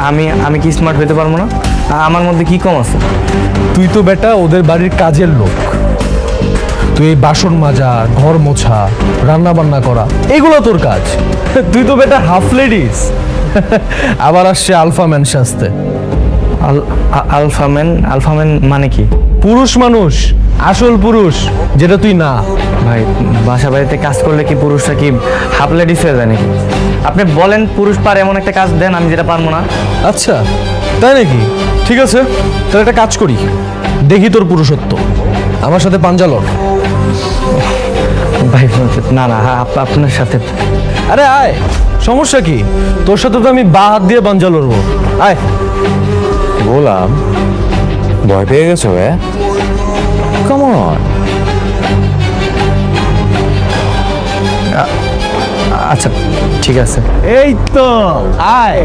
আমি আমি কি স্মার্ট হতে পারবো না? আমার মধ্যে কি কম আছে? তুই তো বেটা ওদের বাড়ির কাজের লোক। তুই এই বাসন মাজা, ঘর মোছা, রান্না বান্না করা এগুলো তোর কাজ। তুই তো বেটা হাফ লেডিস। আবার আসছে আলফা ম্যান সাজতে। আলফাম্যান মানে কি? পুরুষ মানুষ, আসল পুরুষ, যেটা তুই না। ভাই, বাসা বাড়িতে কাজ করলে কি পুরুষরা কি হাফ লেডিস হয়ে যায় নাকি? আপনি বলেন পুরুষ পারে এমন একটা কাজ দেন আমি যেটা পারবো না। আচ্ছা তাই নাকি? ঠিক আছে, তাহলে একটা কাজ করি, দেখি তোর পুরুষত্ব। আমার সাথে পাঞ্জা লড়। ভাই না না, আপনার সাথে। আরে আয়, সমস্যা কি? তোর সাথে তো আমি বা হাত দিয়ে পাঞ্জা লড়বো। আয়। গোলাম, ভয় পেয়ে গেছো? কেমন? আচ্ছা ঠিক আছে। এই তো আয়।